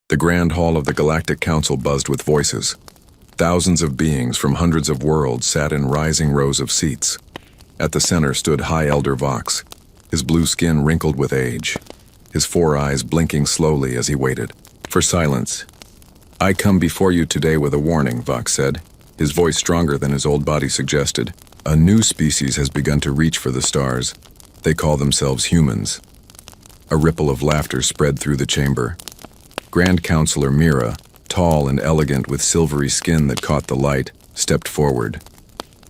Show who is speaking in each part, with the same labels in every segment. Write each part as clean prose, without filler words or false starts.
Speaker 1: The grand hall of the Galactic Council buzzed with voices. Thousands of beings from hundreds of worlds sat in rising rows of seats. At the center stood High Elder Vox, his blue skin wrinkled with age, his four eyes blinking slowly as he waited for silence. "I come before you today with a warning," Vox said, his voice stronger than his old body suggested. "A new species has begun to reach for the stars. They call themselves humans." A ripple of laughter spread through the chamber. Grand Counselor Mira, tall and elegant with silvery skin that caught the light, stepped forward.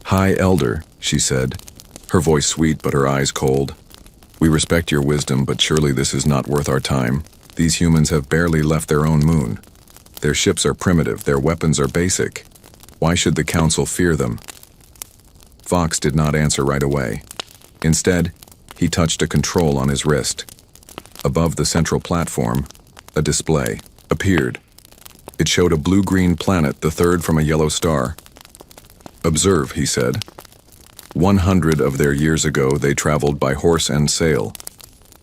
Speaker 1: "High Elder," she said, her voice sweet but her eyes cold. "We respect your wisdom, but surely this is not worth our time. These humans have barely left their own moon. Their ships are primitive, their weapons are basic. Why should the Council fear them?" Vox did not answer right away. Instead, he touched a control on his wrist. Above the central platform, a display appeared. It showed a blue-green planet, the third from a yellow star. "Observe," he said. 100 of their years ago, they traveled by horse and sail.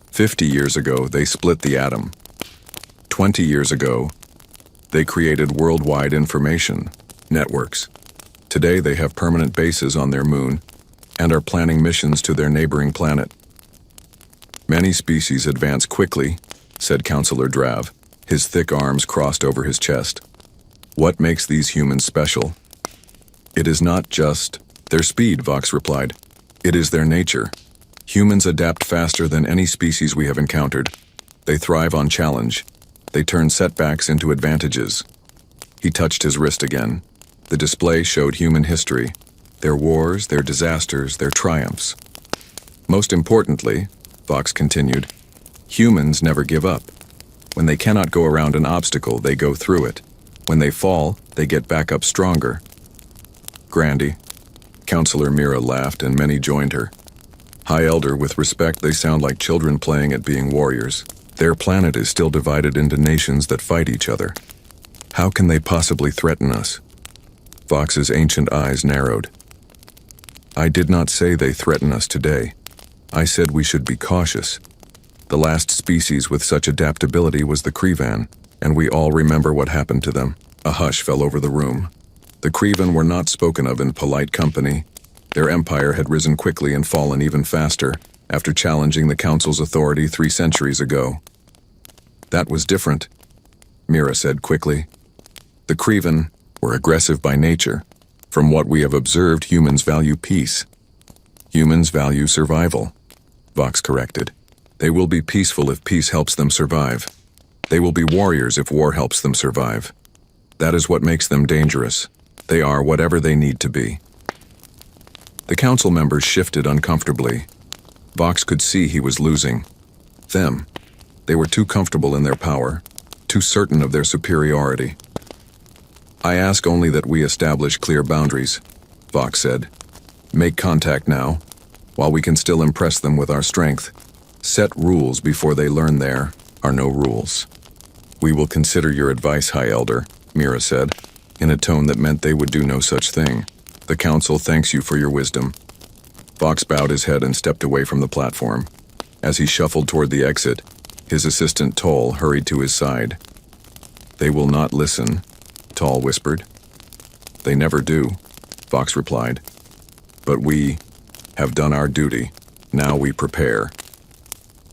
Speaker 1: 50 years ago, they split the atom. 20 years ago, they created worldwide information networks. Today, they have permanent bases on their moon and are planning missions to their neighboring planet. "Many species advance quickly," said Counselor Drav, his thick arms crossed over his chest. "What makes these humans special?" "It is not just their speed," Vox replied. "It is their nature. Humans adapt faster than any species we have encountered. They thrive on challenge. They turn setbacks into advantages." He touched his wrist again. The display showed human history, their wars, their disasters, their triumphs. "Most importantly," Vox continued, "humans never give up. When they cannot go around an obstacle, they go through it. When they fall, they get back up stronger." "Grandy." Counselor Mira laughed, and many joined her. "High Elder, with respect, they sound like children playing at being warriors. Their planet is still divided into nations that fight each other. How can they possibly threaten us?" Vox's ancient eyes narrowed. "I did not say they threaten us today. I said we should be cautious. The last species with such adaptability was the Krevan, and we all remember what happened to them." A hush fell over the room. The Krevan were not spoken of in polite company. Their empire had risen quickly and fallen even faster after challenging the Council's authority 3 centuries ago. "That was different," Mira said quickly. "The Krevan were aggressive by nature. From what we have observed, humans value peace. Humans value survival," Vox corrected. "They will be peaceful if peace helps them survive. They will be warriors if war helps them survive. That is what makes them dangerous. They are whatever they need to be." The council members shifted uncomfortably. Vox could see he was losing them. They were too comfortable in their power, too certain of their superiority. "I ask only that we establish clear boundaries," Vox said. "Make contact now, while we can still impress them with our strength. Set rules before they learn there are no rules." "We will consider your advice, High Elder," Mira said, in a tone that meant they would do no such thing. "The Council thanks you for your wisdom." Vox bowed his head and stepped away from the platform. As he shuffled toward the exit, his assistant Toll hurried to his side. "They will not listen," Toll whispered. "They never do," Vox replied. "But we have done our duty. Now we prepare."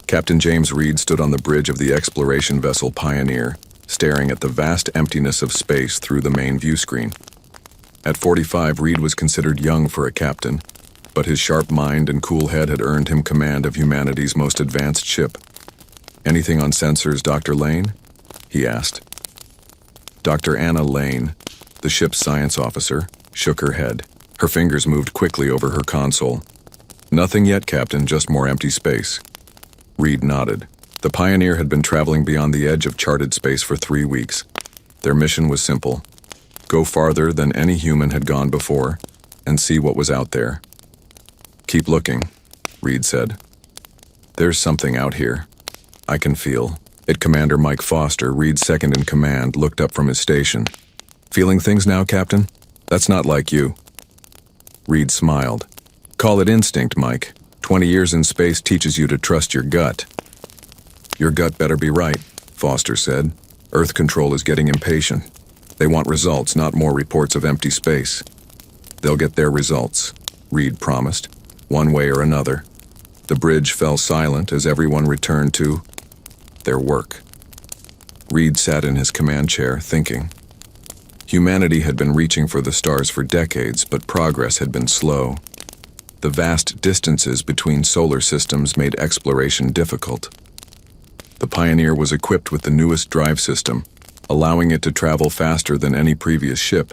Speaker 1: Captain James Reed stood on the bridge of the exploration vessel Pioneer, staring at the vast emptiness of space through the main view screen. At 45, Reed was considered young for a captain, but his sharp mind and cool head had earned him command of humanity's most advanced ship. "Anything on sensors, Dr. Lane?" he asked. Dr. Anna Lane, the ship's science officer, shook her head. Her fingers moved quickly over her console. "Nothing yet, Captain, just more empty space." Reed nodded. The Pioneer had been traveling beyond the edge of charted space for 3 weeks. Their mission was simple: go farther than any human had gone before, and see what was out there. "Keep looking," Reed said. "There's something out here. I can feel it." Commander Mike Foster, Reed's second in command, looked up from his station. "Feeling things now, Captain? That's not like you." Reed smiled. "Call it instinct, Mike. 20 years in space teaches you to trust your gut." "Your gut better be right," Foster said. Earth control is getting impatient. They want results, not more reports of empty space. They'll get their results, Reed promised, one way or another. The bridge fell silent as everyone returned to their work. Reed sat in his command chair, thinking. Humanity had been reaching for the stars for decades, but progress had been slow. The vast distances between solar systems made exploration difficult. The Pioneer was equipped with the newest drive system, allowing it to travel faster than any previous ship.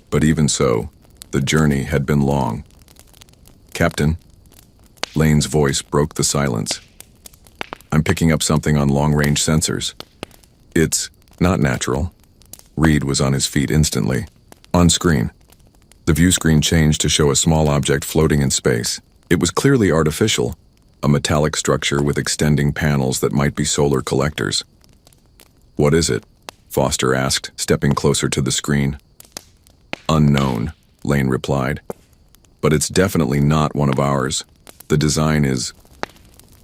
Speaker 1: But even so, the journey had been long. Captain, Lane's voice broke the silence. I'm picking up something on long-range sensors. It's not natural. Reed was on his feet instantly. On screen. The view screen changed to show a small object floating in space. It was clearly artificial, a metallic structure with extending panels that might be solar collectors. What is it? Foster asked, stepping closer to the screen. Unknown, Lane replied. But it's definitely not one of ours. The design is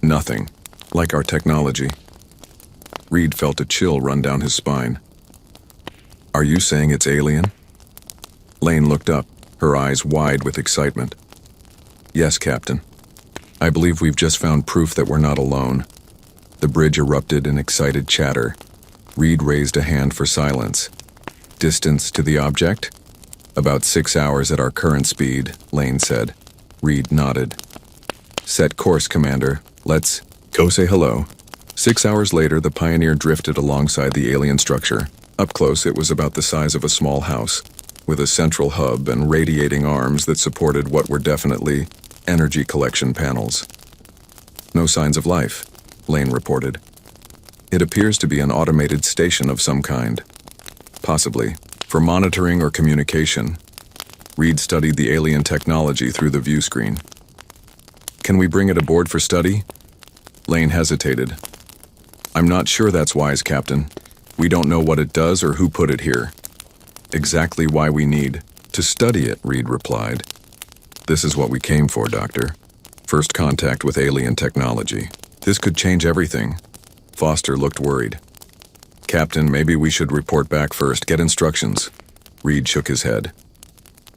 Speaker 1: nothing like our technology. Reed felt a chill run down his spine. Are you saying it's alien? Lane looked up, her eyes wide with excitement. Yes, Captain. I believe we've just found proof that we're not alone. The bridge erupted in excited chatter. Reed raised a hand for silence. Distance to the object? About 6 hours at our current speed, Lane said. Reed nodded. Set course, Commander. Let's go say hello. 6 hours later, the Pioneer drifted alongside the alien structure. Up close, it was about the size of a small house, with a central hub and radiating arms that supported what were definitely energy collection panels. No signs of life, Lane reported. It appears to be an automated station of some kind. Possibly for monitoring or communication. Reed studied the alien technology through the view screen. Can we bring it aboard for study? Lane hesitated. I'm not sure that's wise, Captain. We don't know what it does or who put it here. Exactly why we need to study it, Reed replied. This is what we came for, Doctor. First contact with alien technology. This could change everything. Foster looked worried. Captain, maybe we should report back first, get instructions. Reed shook his head.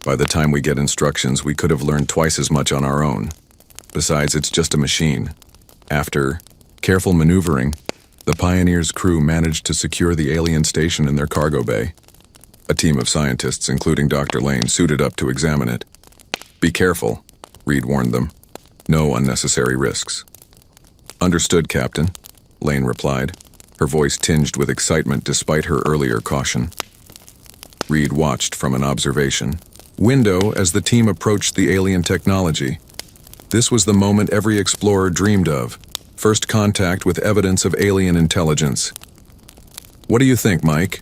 Speaker 1: By the time we get instructions, we could have learned twice as much on our own. Besides, it's just a machine. After careful maneuvering, the Pioneer's crew managed to secure the alien station in their cargo bay. A team of scientists, including Dr. Lane, suited up to examine it. Be careful, Reed warned them. No unnecessary risks. Understood, Captain, Lane replied, her voice tinged with excitement despite her earlier caution. Reed watched from an observation window as the team approached the alien technology. This was the moment every explorer dreamed of. First contact with evidence of alien intelligence. What do you think, Mike?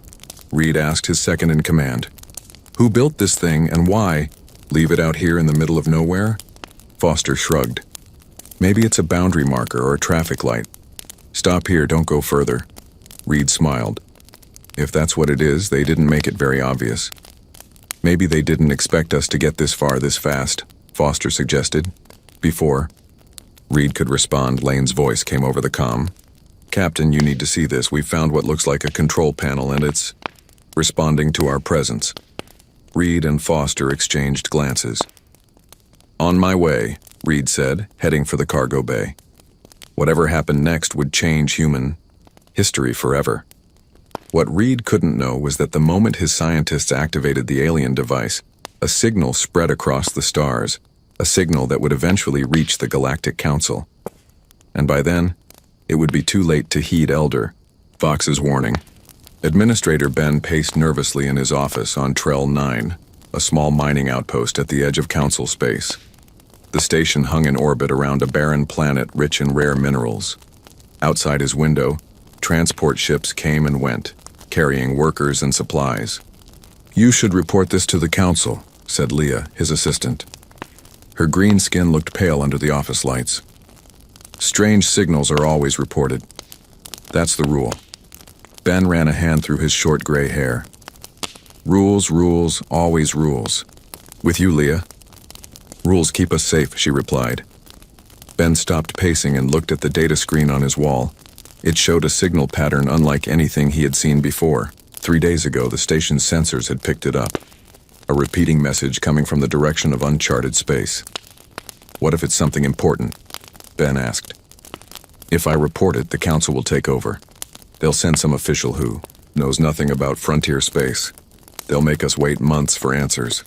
Speaker 1: Reed asked his second-in-command. Who built this thing and why? Leave it out here in the middle of nowhere? Foster shrugged. Maybe it's a boundary marker or a traffic light. Stop here, don't go further. Reed smiled. If that's what it is, they didn't make it very obvious. Maybe they didn't expect us to get this far this fast, Foster suggested. Before Reed could respond, Lane's voice came over the comm. Captain, you need to see this. We've found what looks like a control panel and it's responding to our presence. Reed and Foster exchanged glances. On my way, Reed said, heading for the cargo bay. Whatever happened next would change human history forever. What Reed couldn't know was that the moment his scientists activated the alien device, a signal spread across the stars, a signal that would eventually reach the Galactic Council. And by then, it would be too late to heed Elder Fox's warning. Administrator Ben paced nervously in his office on Trell 9, a small mining outpost at the edge of Council space. The station hung in orbit around a barren planet rich in rare minerals. Outside his window, transport ships came and went, carrying workers and supplies. You should report this to the Council, said Leah, his assistant. Her green skin looked pale under the office lights. Strange signals are always reported. That's the rule. Ben ran a hand through his short gray hair. Rules, rules, always rules. With you, Leah. Rules keep us safe, she replied. Ben stopped pacing and looked at the data screen on his wall. It showed a signal pattern unlike anything he had seen before. 3 days ago, the station's sensors had picked it up. A repeating message coming from the direction of uncharted space. What if it's something important? Ben asked. If I report it, the council will take over. They'll send some official who knows nothing about frontier space. They'll make us wait months for answers.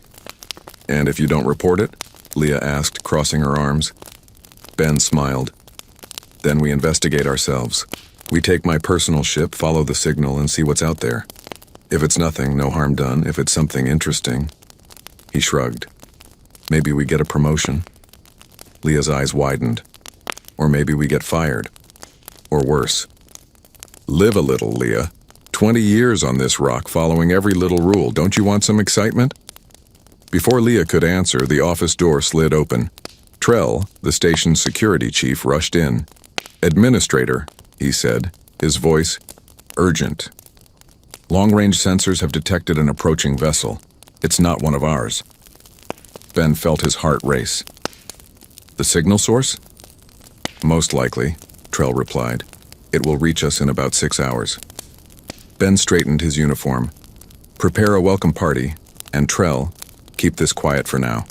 Speaker 1: And if you don't report it? Leah asked, crossing her arms. Ben smiled. Then we investigate ourselves. We take my personal ship, follow the signal, and see what's out there. If it's nothing, no harm done. If it's something interesting... He shrugged. Maybe we get a promotion. Leah's eyes widened. Or maybe we get fired. Or worse. Live a little, Leah. 20 years on this rock, following every little rule. Don't you want some excitement? Before Leah could answer, the office door slid open. Trell, the station's security chief, rushed in. Administrator, he said, his voice urgent. Long-range sensors have detected an approaching vessel. It's not one of ours. Ben felt his heart race. The signal source? Most likely, Trell replied. It will reach us in about 6 hours. Ben straightened his uniform. Prepare a welcome party, and Trell, keep this quiet for now.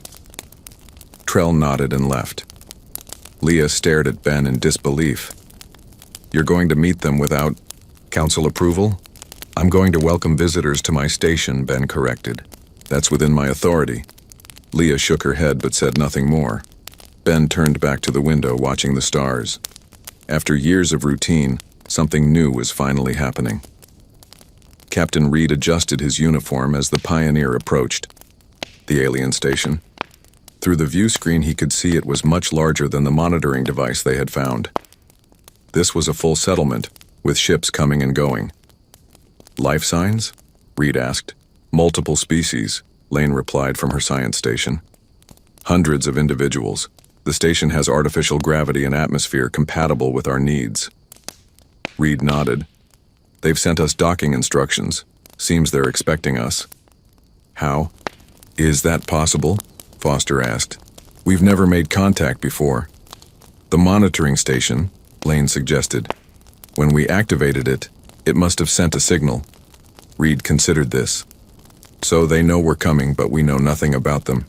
Speaker 1: Trell nodded and left. Leah stared at Ben in disbelief. You're going to meet them without council approval? I'm going to welcome visitors to my station, Ben corrected. That's within my authority. Leah shook her head but said nothing more. Ben turned back to the window, watching the stars. After years of routine, something new was finally happening. Captain Reed adjusted his uniform as the Pioneer approached the alien station. Through the view screen, he could see it was much larger than the monitoring device they had found. This was a full settlement, with ships coming and going. Life signs? Reed asked. Multiple species, Lane replied from her science station. Hundreds of individuals. The station has artificial gravity and atmosphere compatible with our needs. Reed nodded. They've sent us docking instructions. Seems they're expecting us. How? Is that possible? Foster asked. We've never made contact before. The monitoring station, Lane suggested. When we activated it, it must have sent a signal. Reed considered this. So they know we're coming, but we know nothing about them.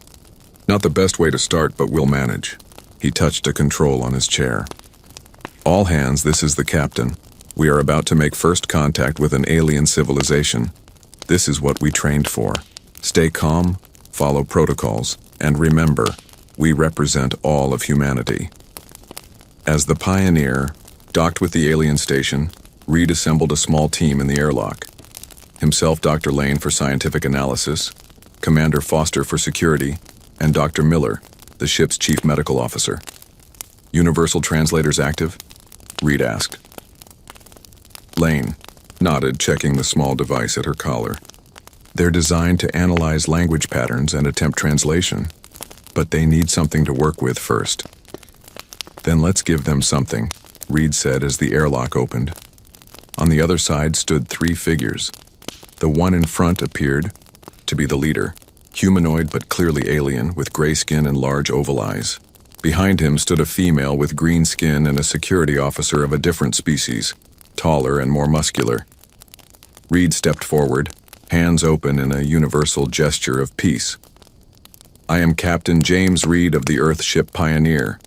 Speaker 1: Not the best way to start, but we'll manage. He touched a control on his chair. All hands, this is the captain. We are about to make first contact with an alien civilization. This is what we trained for. Stay calm, follow protocols, and remember, we represent all of humanity. As the Pioneer docked with the alien station, Reed assembled a small team in the airlock. Himself, Dr. Lane for scientific analysis, Commander Foster for security, and Dr. Miller, the ship's chief medical officer. Universal translators active? Reed asked. Lane nodded, checking the small device at her collar. They're designed to analyze language patterns and attempt translation, but they need something to work with first. Then let's give them something, Reed said as the airlock opened. On the other side stood 3 figures. The one in front appeared to be the leader, humanoid but clearly alien, with gray skin and large oval eyes. Behind him stood a female with green skin and a security officer of a different species, taller and more muscular. Reed stepped forward, hands open in a universal gesture of peace. I am Captain James Reed of the Earthship Pioneer.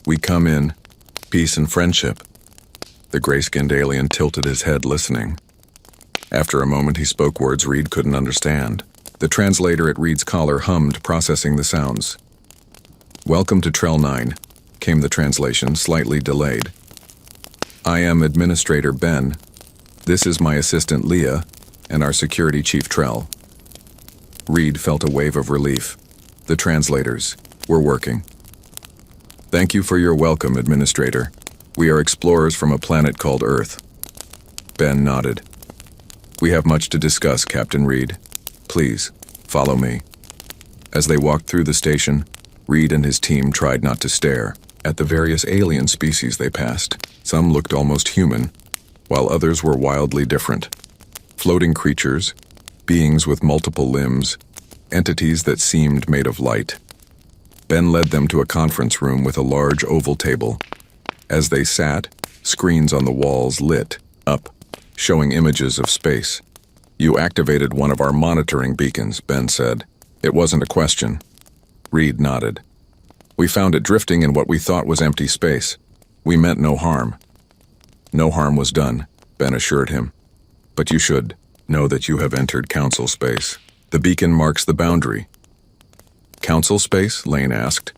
Speaker 1: We come in peace and friendship. The gray-skinned alien tilted his head, listening. After a moment, he spoke words Reed couldn't understand. The translator at Reed's collar hummed, processing the sounds. Welcome to Trell 9, came the translation, slightly delayed. I am Administrator Ben. This is my assistant Leah, and our security chief Trell. Reed felt a wave of relief. The translators were working. Thank you for your welcome, Administrator. We are explorers from a planet called Earth. Ben nodded. We have much to discuss, Captain Reed. Please, follow me. As they walked through the station, Reed and his team tried not to stare at the various alien species they passed. Some looked almost human, while others were wildly different. Floating creatures, beings with multiple limbs, entities that seemed made of light. Ben led them to a conference room with a large oval table. As they sat, Screens on the walls lit up, showing images of space. "You activated one of our monitoring beacons," Ben said. "It wasn't a question." Reed nodded. "We found it drifting in what we thought was empty space. We meant no harm." "No harm was done," Ben assured him. "But you should know that you have entered Council space. The beacon marks the boundary." "Council space?" Lane asked.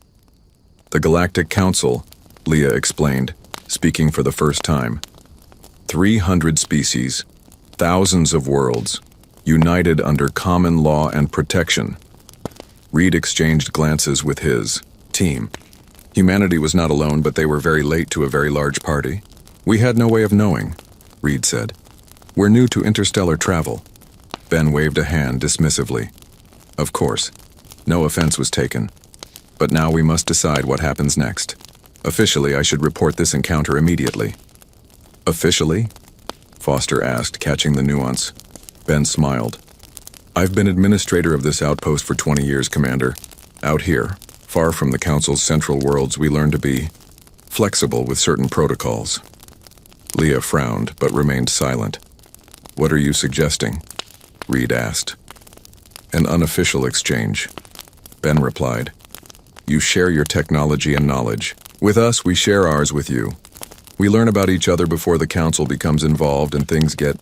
Speaker 1: "The Galactic Council," Leah explained, speaking for the first time. 300 species, thousands of worlds, united under common law and protection. Reed exchanged glances with his team. Humanity was not alone, but they were very late to a very large party. "We had no way of knowing," Reed said. "We're new to interstellar travel." Ben waved a hand dismissively. "Of course. No offense was taken. But now we must decide what happens next. Officially, I should report this encounter immediately." "Officially?" Foster asked, catching the nuance. Ben smiled. "I've been administrator of this outpost for 20 years, Commander. Out here, far from the Council's central worlds, we learn to be flexible with certain protocols." Leah frowned, but remained silent. "What are you suggesting?" Reed asked. "An unofficial exchange," Ben replied. "You share your technology and knowledge. With us, we share ours with you. We learn about each other before the Council becomes involved and things get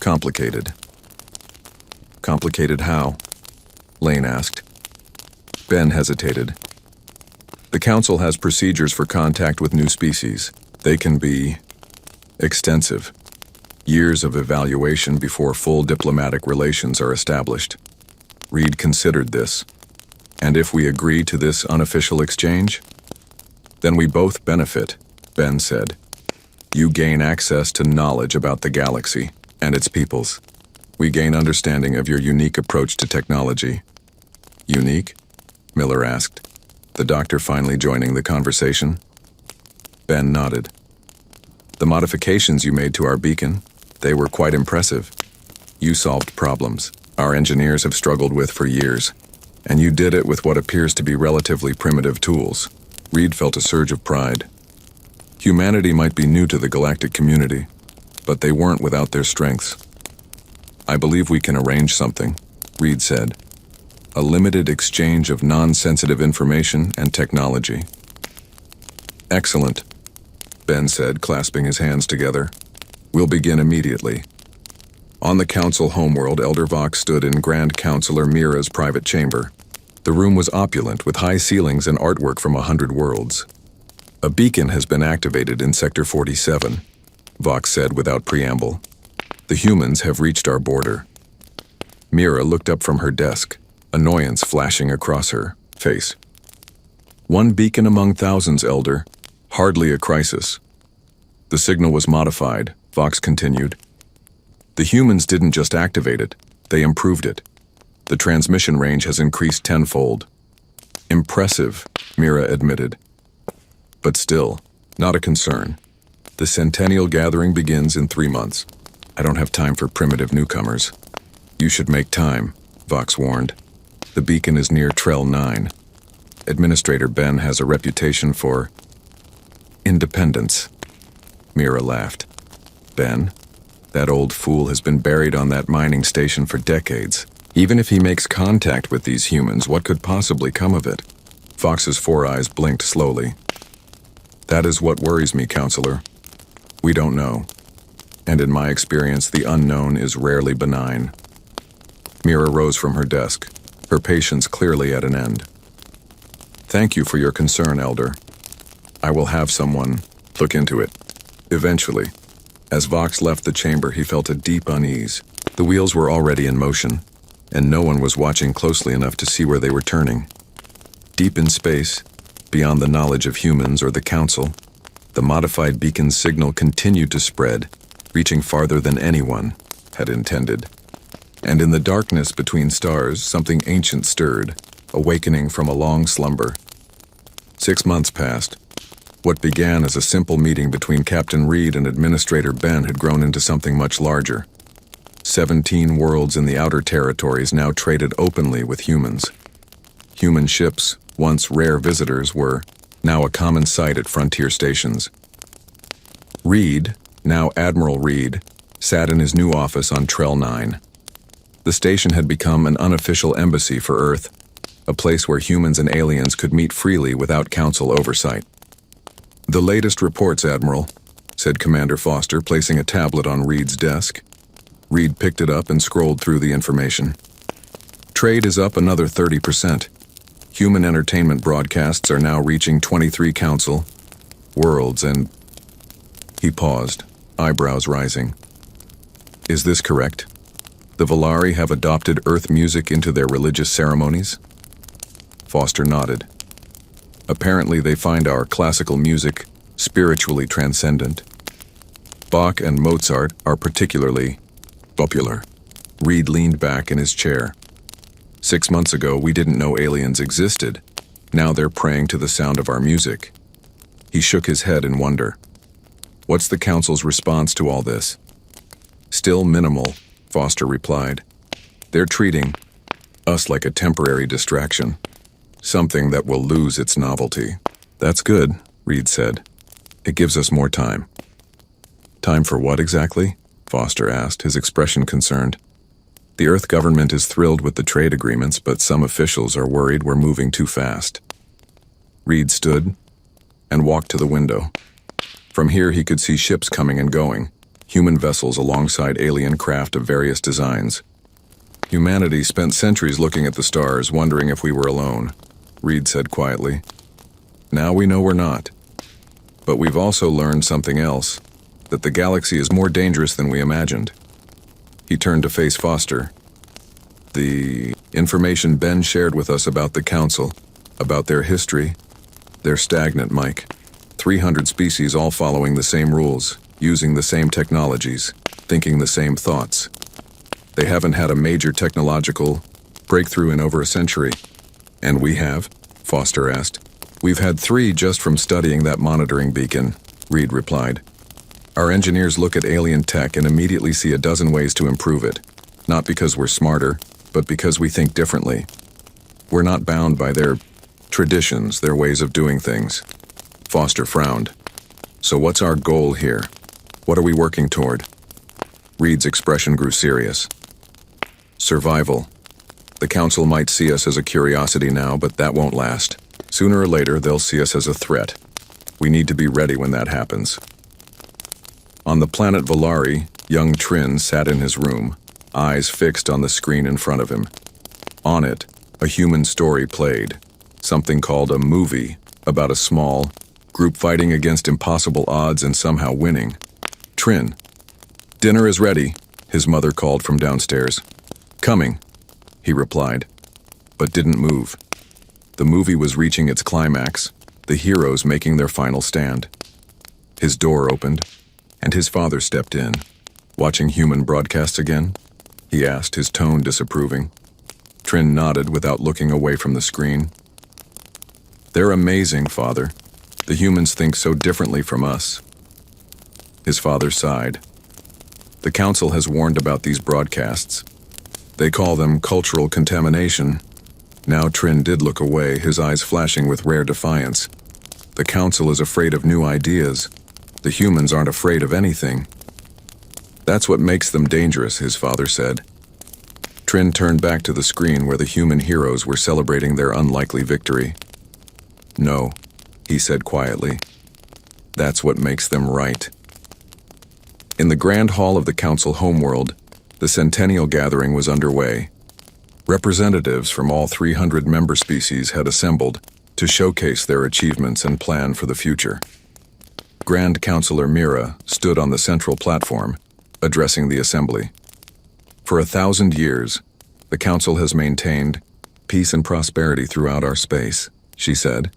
Speaker 1: complicated." "Complicated how?" Lane asked. Ben hesitated. "The Council has procedures for contact with new species. They can be extensive. Years of evaluation before full diplomatic relations are established." Reed considered this. "And if we agree to this unofficial exchange?" "Then we both benefit," Ben said. "You gain access to knowledge about the galaxy and its peoples. We gain understanding of your unique approach to technology." "Unique?" Miller asked, the doctor finally joining the conversation. Ben nodded. "The modifications you made to our beacon, they were quite impressive. You solved problems our engineers have struggled with for years, and you did it with what appears to be relatively primitive tools." Reed felt a surge of pride. Humanity might be new to the galactic community, but they weren't without their strengths. "I believe we can arrange something," Reed said. "A limited exchange of non-sensitive information and technology." "Excellent," Ben said, clasping his hands together. "We'll begin immediately." On the Council homeworld, Elder Vox stood in Grand Counselor Mira's private chamber. The room was opulent, with high ceilings and artwork from 100 worlds. "A beacon has been activated in Sector 47, Vox said without preamble. "The humans have reached our border." Mira looked up from her desk, annoyance flashing across her face. "One beacon among thousands, Elder. Hardly a crisis." "The signal was modified," Vox continued. "The humans didn't just activate it, they improved it. The transmission range has increased tenfold." "Impressive," Mira admitted. "But still, not a concern. The Centennial Gathering begins in 3 months. I don't have time for primitive newcomers." "You should make time," Vox warned. "The beacon is near Trell 9. Administrator Ben has a reputation for independence." Mira laughed. "Ben? That old fool has been buried on that mining station for decades. Even if he makes contact with these humans, what could possibly come of it?" Fox's 4 eyes blinked slowly. "That is what worries me, Counselor. We don't know. And in my experience, the unknown is rarely benign." Mira rose from her desk, her patience clearly at an end. "Thank you for your concern, Elder. I will have someone look into it. Eventually." As Vox left the chamber, he felt a deep unease. The wheels were already in motion, and no one was watching closely enough to see where they were turning. Deep in space, beyond the knowledge of humans or the Council, the modified beacon's signal continued to spread, reaching farther than anyone had intended. And in the darkness between stars, something ancient stirred, awakening from a long slumber. 6 months passed. What began as a simple meeting between Captain Reed and Administrator Ben had grown into something much larger. 17 worlds in the outer territories now traded openly with humans. Human ships, once rare visitors, were now a common sight at frontier stations. Reed, now Admiral Reed, sat in his new office on Trell 9. The station had become an unofficial embassy for Earth, a place where humans and aliens could meet freely without council oversight. "The latest reports, Admiral," said Commander Foster, placing a tablet on Reed's desk. Reed picked it up and scrolled through the information. "Trade is up another 30%. Human entertainment broadcasts are now reaching 23 council worlds and..." He paused, eyebrows rising. "Is this correct? The Volari have adopted Earth music into their religious ceremonies?" Foster nodded. "Apparently they find our classical music spiritually transcendent. Bach and Mozart are particularly popular." Reed leaned back in his chair. "6 months ago, we didn't know aliens existed. Now they're praying to the sound of our music." He shook his head in wonder. "What's the Council's response to all this?" "Still minimal," Foster replied. "They're treating us like a temporary distraction, something that will lose its novelty." "That's good," Reed said. "It gives us more time." "Time for what exactly?" Foster asked, his expression concerned. "The Earth government is thrilled with the trade agreements, but some officials are worried we're moving too fast." Reed stood and walked to the window. From here he could see ships coming and going, human vessels alongside alien craft of various designs. "Humanity spent centuries looking at the stars, wondering if we were alone," Reed said quietly. "Now we know we're not. But we've also learned something else, that the galaxy is more dangerous than we imagined." He turned to face Foster. "The information Ben shared with us about the Council, about their history, they're stagnant, Mike. 300 species all following the same rules, using the same technologies, thinking the same thoughts. They haven't had a major technological breakthrough in over a century." "And we have?" Foster asked. "We've had 3 just from studying that monitoring beacon," Reed replied. "Our engineers look at alien tech and immediately see a dozen ways to improve it, not because we're smarter, but because we think differently. We're not bound by their traditions, their ways of doing things." Foster frowned. "So what's our goal here? What are we working toward?" Reed's expression grew serious. "Survival. The Council might see us as a curiosity now, but that won't last. Sooner or later, they'll see us as a threat. We need to be ready when that happens." On the planet Volari, young Trin sat in his room, eyes fixed on the screen in front of him. On it, a human story played, something called a movie, about a small group fighting against impossible odds and somehow winning. "Trin, dinner is ready," his mother called from downstairs. "Coming," he replied, but didn't move. The movie was reaching its climax, the heroes making their final stand. His door opened, and his father stepped in. "Watching human broadcasts again?" he asked, his tone disapproving. Trin nodded without looking away from the screen. "They're amazing, Father. The humans think so differently from us." His father sighed. "The Council has warned about these broadcasts. They call them cultural contamination." Now Trin did look away, his eyes flashing with rare defiance. "The Council is afraid of new ideas. The humans aren't afraid of anything." "That's what makes them dangerous," his father said. Trin turned back to the screen where the human heroes were celebrating their unlikely victory. "No," he said quietly. "That's what makes them right." In the grand hall of the Council homeworld, the Centennial Gathering was underway. Representatives from all 300 member species had assembled to showcase their achievements and plan for the future. Grand Counselor Mira stood on the central platform, addressing the assembly. "For 1,000 years, the Council has maintained peace and prosperity throughout our space," she said,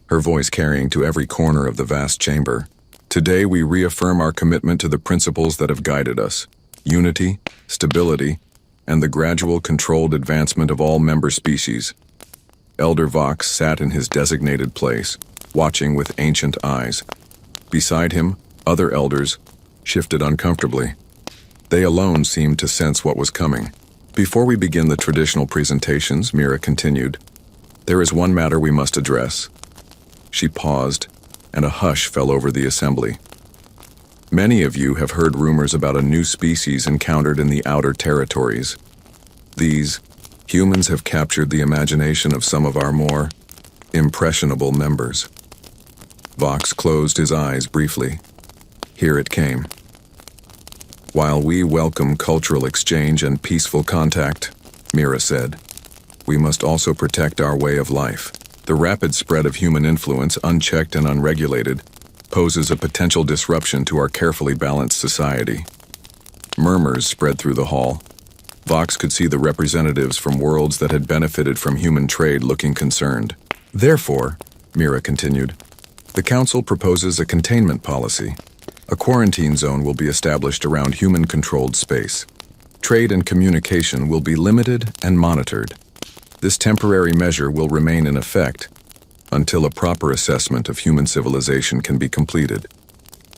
Speaker 1: her voice carrying to every corner of the vast chamber. "Today we reaffirm our commitment to the principles that have guided us: unity, stability, and the gradual controlled advancement of all member species." Elder Vox sat in his designated place, watching with ancient eyes. Beside him, other elders shifted uncomfortably. They alone seemed to sense what was coming. "Before we begin the traditional presentations," Mira continued, "there is one matter we must address." She paused, and a hush fell over the assembly. Many of you have heard rumors about a new species encountered in the outer territories. These humans have captured the imagination of some of our more impressionable members. Vox closed his eyes briefly. Here it came. While we welcome cultural exchange and peaceful contact, Mira said, we must also protect our way of life. The rapid spread of human influence, unchecked and unregulated, poses a potential disruption to our carefully balanced society. Murmurs spread through the hall. Vox could see the representatives from worlds that had benefited from human trade looking concerned. Therefore, Mira continued, the Council proposes a containment policy. A quarantine zone will be established around human-controlled space. Trade and communication will be limited and monitored. This temporary measure will remain in effect until a proper assessment of human civilization can be completed.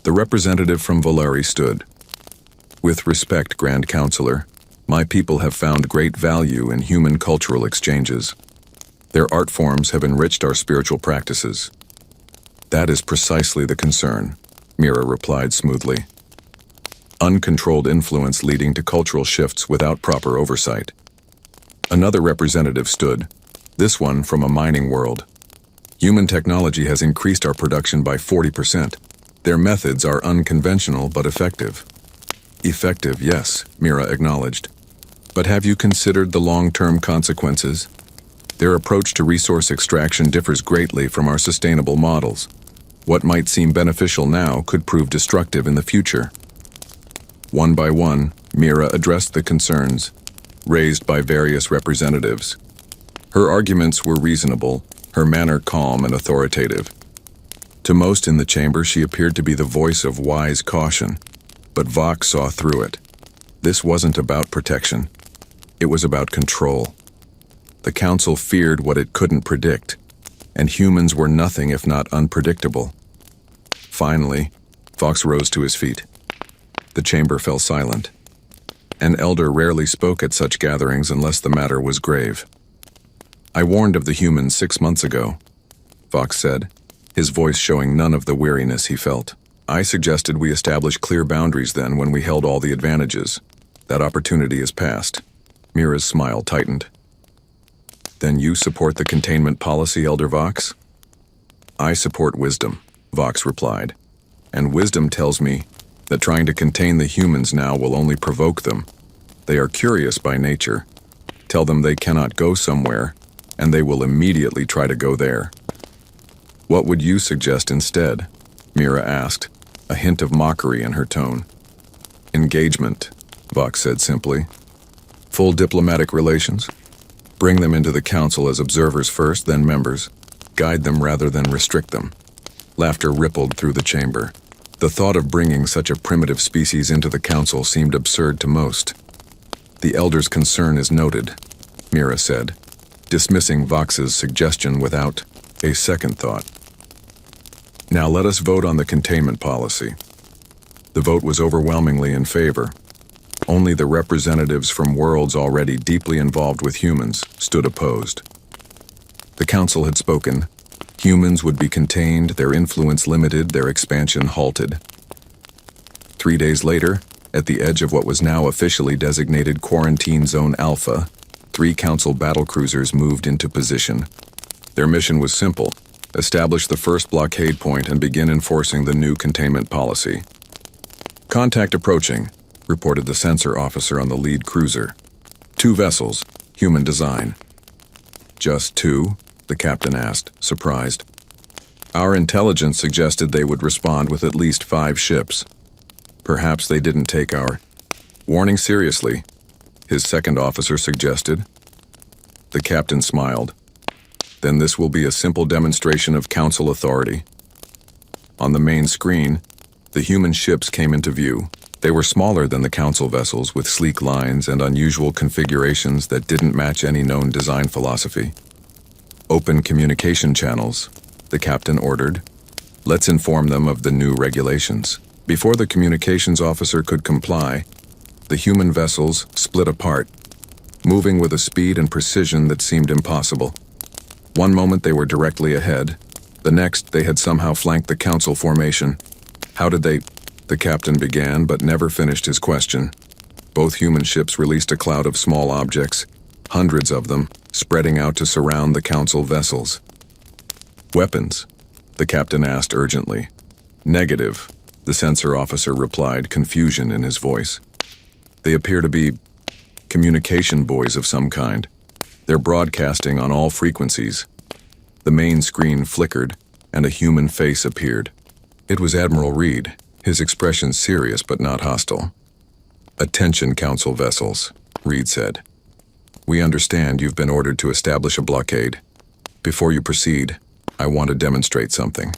Speaker 1: The representative from Valeri stood. With respect, Grand Counselor, my people have found great value in human cultural exchanges. Their art forms have enriched our spiritual practices. That is precisely the concern, Mira replied smoothly. Uncontrolled influence leading to cultural shifts without proper oversight. Another representative stood, this one from a mining world. Human technology has increased our production by 40%. Their methods are unconventional but effective. Effective, yes, Mira acknowledged. But have you considered the long-term consequences? Their approach to resource extraction differs greatly from our sustainable models. What might seem beneficial now could prove destructive in the future. One by one, Mira addressed the concerns raised by various representatives. Her arguments were reasonable, her manner calm and authoritative. To most in the chamber, she appeared to be the voice of wise caution, but Vox saw through it. This wasn't about protection. It was about control. The Council feared what it couldn't predict, and humans were nothing if not unpredictable. Finally, Vox rose to his feet. The chamber fell silent. An elder rarely spoke at such gatherings unless the matter was grave. I warned of the humans 6 months ago, Vox said, his voice showing none of the weariness he felt. I suggested we establish clear boundaries then when we held all the advantages. That opportunity is past. Mira's smile tightened. Then you support the containment policy, Elder Vox? I support wisdom, Vox replied. And wisdom tells me that trying to contain the humans now will only provoke them. They are curious by nature. Tell them they cannot go somewhere, and they will immediately try to go there. What would you suggest instead? Mira asked, a hint of mockery in her tone. Engagement, Vox said simply. Full diplomatic relations? Bring them into the Council as observers first, then members. Guide them rather than restrict them. Laughter rippled through the chamber. The thought of bringing such a primitive species into the Council seemed absurd to most. The Elder's concern is noted, Mira said, dismissing Vox's suggestion without a second thought. Now let us vote on the containment policy. The vote was overwhelmingly in favor. Only the representatives from worlds already deeply involved with humans stood opposed. The Council had spoken. Humans would be contained, their influence limited, their expansion halted. 3 days later, at the edge of what was now officially designated Quarantine Zone Alpha, 3 Council battlecruisers moved into position. Their mission was simple: establish the first blockade point and begin enforcing the new containment policy. Contact approaching, reported the sensor officer on the lead cruiser. 2 vessels, human design. Just 2? The captain asked, surprised. Our intelligence suggested they would respond with at least 5 ships. Perhaps they didn't take our warning seriously, his second officer suggested. The captain smiled. Then this will be a simple demonstration of Council authority. On the main screen, the human ships came into view. They were smaller than the Council vessels, with sleek lines and unusual configurations that didn't match any known design philosophy. Open communication channels, the captain ordered. Let's inform them of the new regulations. Before the communications officer could comply, the human vessels split apart, moving with a speed and precision that seemed impossible. One moment they were directly ahead, the next they had somehow flanked the Council formation. How did they? the captain began but never finished his question. Both human ships released a cloud of small objects, hundreds of them, spreading out to surround the council vessels. Weapons? The captain asked urgently. Negative, the sensor officer replied, confusion in his voice. They appear to be communication buoys of some kind. They're broadcasting on all frequencies. The main screen flickered, and a human face appeared. It was Admiral Reed, his expression serious but not hostile. Attention, council vessels, Reed said. We understand you've been ordered to establish a blockade. Before you proceed, I want to demonstrate something.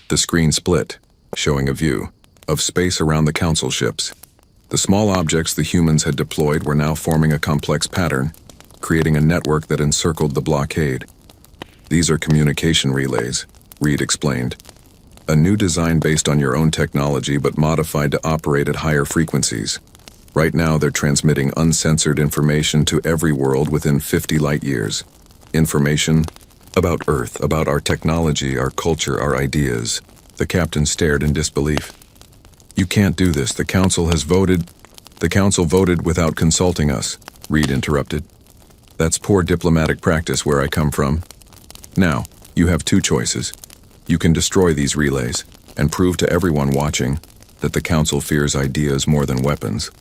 Speaker 1: The screen split, showing a view of space around the council ships. The small objects the humans had deployed were now forming a complex pattern, creating a network that encircled the blockade. These are communication relays, Reed explained. A new design based on your own technology but modified to operate at higher frequencies. Right now they're transmitting uncensored information to every world within 50 light years. Information about Earth, about our technology, our culture, our ideas. The captain stared in disbelief. You can't do this. The council voted without consulting us, Reed interrupted. That's poor diplomatic practice where I come from. Now, you have two choices. You can destroy these relays and prove to everyone watching that the council fears ideas more than weapons.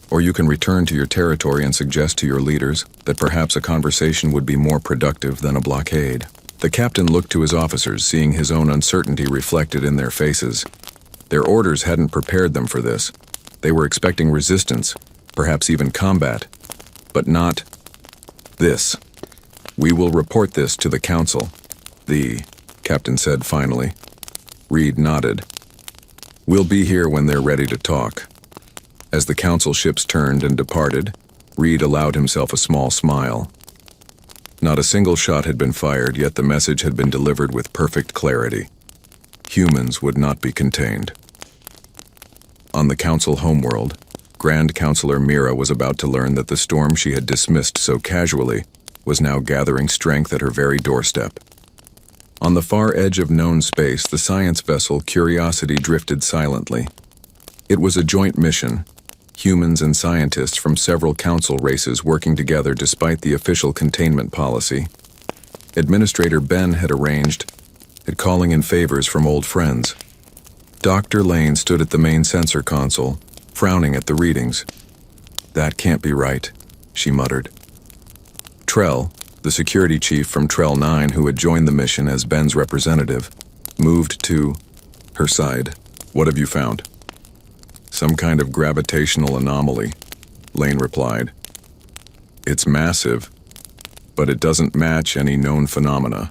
Speaker 1: Or you can return to your territory and suggest to your leaders that perhaps a conversation would be more productive than a blockade. The captain looked to his officers, seeing his own uncertainty reflected in their faces. Their orders hadn't prepared them for this. They were expecting resistance, perhaps even combat, but not this. We will report this to the council, the captain said finally. Reed nodded. We'll be here when they're ready to talk. As the council ships turned and departed, Reed allowed himself a small smile. Not a single shot had been fired, yet the message had been delivered with perfect clarity. Humans would not be contained. On the council homeworld, Grand Counselor Mira was about to learn that the storm she had dismissed so casually was now gathering strength at her very doorstep. On the far edge of known space, the science vessel Curiosity drifted silently. It was a joint mission, humans and scientists from several council races working together despite the official containment policy. Administrator Ben had arranged it, calling in favors from old friends. Dr. Lane stood at the main sensor console, frowning at the readings. That can't be right, she muttered. Trell, the security chief from Trell 9 who had joined the mission as Ben's representative, moved to her side. What have you found? Some kind of gravitational anomaly, Lane replied. It's massive, but it doesn't match any known phenomena.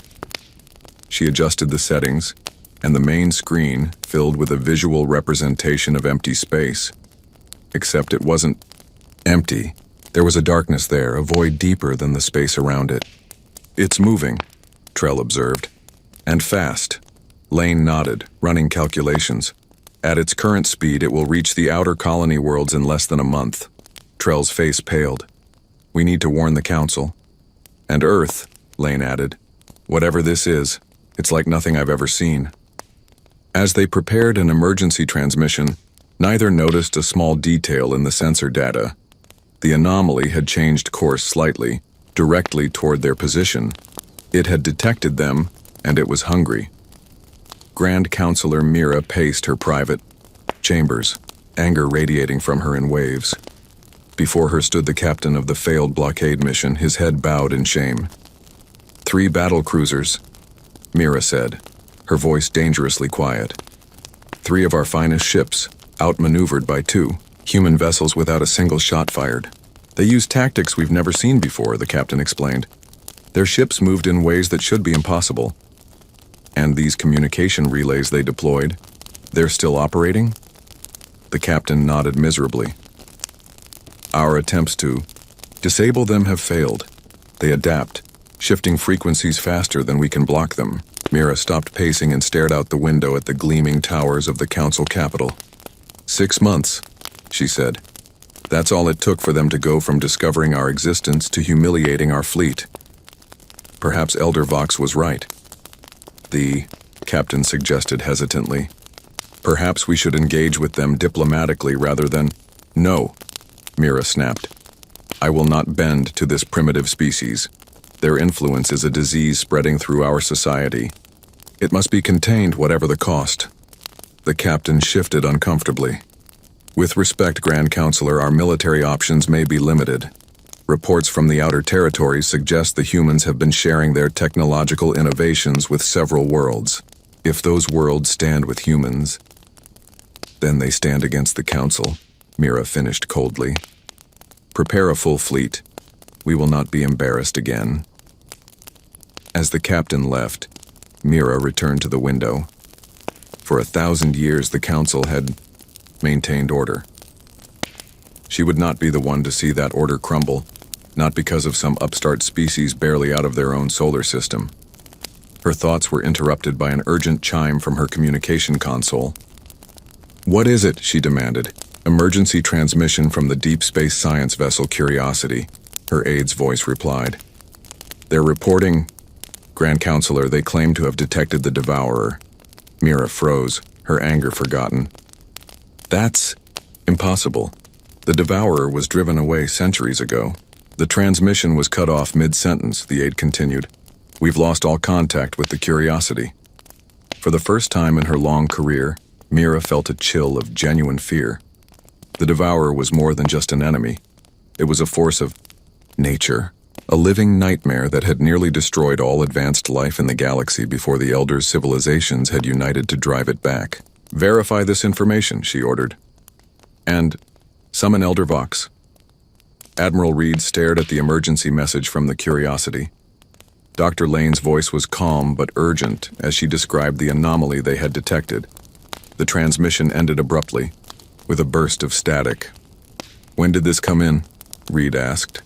Speaker 1: She adjusted the settings, and the main screen filled with a visual representation of empty space. Except it wasn't empty. There was a darkness there, a void deeper than the space around it. It's moving, Trell observed. And fast. Lane nodded, running calculations. At its current speed, it will reach the outer colony worlds in less than a month. Trell's face paled. We need to warn the council. And Earth, Lane added. Whatever this is, it's like nothing I've ever seen. As they prepared an emergency transmission, neither noticed a small detail in the sensor data. The anomaly had changed course slightly, directly toward their position. It had detected them, and it was hungry. Grand Counselor Mira paced her private chambers, anger radiating from her in waves. Before her stood the captain of the failed blockade mission, his head bowed in shame. 3 battle cruisers, Mira said, her voice dangerously quiet. 3 of our finest ships, outmaneuvered by 2 human vessels without a single shot fired. They used tactics we've never seen before, the captain explained. Their ships moved in ways that should be impossible. And these communication relays they deployed, they're still operating? The captain nodded miserably. Our attempts to disable them have failed. They adapt, shifting frequencies faster than we can block them. Mira stopped pacing and stared out the window at the gleaming towers of the council capital. 6 months, she said. That's all it took for them to go from discovering our existence to humiliating our fleet. Perhaps Elder Vox was right. The captain suggested hesitantly. Perhaps we should engage with them diplomatically rather than... No, Mira snapped. I will not bend to this primitive species. Their influence is a disease spreading through our society. It must be contained whatever the cost. The captain shifted uncomfortably. With respect, Grand Counselor, our military options may be limited. Reports from the outer territories suggest the humans have been sharing their technological innovations with several worlds. If those worlds stand with humans, then they stand against the Council, Mira finished coldly. Prepare a full fleet. We will not be embarrassed again. As the captain left, Mira returned to the window. For 1,000 years, the Council had maintained order. She would not be the one to see that order crumble, not because of some upstart species barely out of their own solar system. Her thoughts were interrupted by an urgent chime from her communication console. What is it? She demanded. Emergency transmission from the deep space science vessel Curiosity, her aide's voice replied. They're reporting, Grand Counselor, they claim to have detected the Devourer. Mira froze, her anger forgotten. That's impossible. The Devourer was driven away centuries ago. The transmission was cut off mid-sentence, the aide continued. We've lost all contact with the Curiosity. For the first time in her long career, Mira felt a chill of genuine fear. The Devourer was more than just an enemy. It was a force of nature, a living nightmare that had nearly destroyed all advanced life in the galaxy before the Elders' civilizations had united to drive it back. Verify this information, she ordered. And summon Elder Vox. Admiral Reed stared at the emergency message from the Curiosity. Dr. Lane's voice was calm but urgent as she described the anomaly they had detected. The transmission ended abruptly, with a burst of static. When did this come in? Reed asked.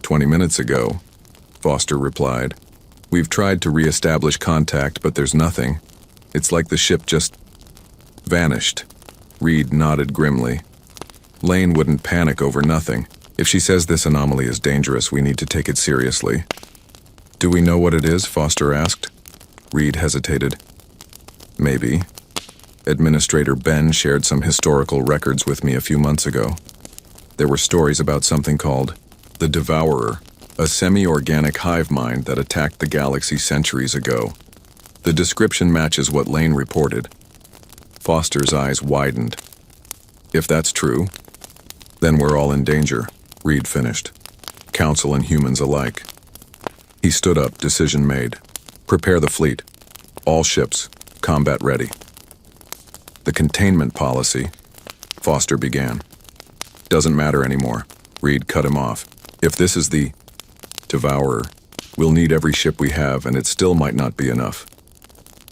Speaker 1: 20 minutes ago, Foster replied. We've tried to re-establish contact, but there's nothing. It's like the ship just vanished. Reed nodded grimly. Lane wouldn't panic over nothing. If she says this anomaly is dangerous, we need to take it seriously. Do we know what it is? Foster asked. Reed hesitated. Maybe. Administrator Ben shared some historical records with me a few months ago. There were stories about something called the Devourer, a semi-organic hive mind that attacked the galaxy centuries ago. The description matches what Lane reported. Foster's eyes widened. If that's true, then we're all in danger, Reed finished. Council and humans alike. He stood up, decision made. Prepare the fleet. All ships, combat ready. The containment policy, Foster began. Doesn't matter anymore. Reed cut him off. If this is the Devourer, we'll need every ship we have, and it still might not be enough.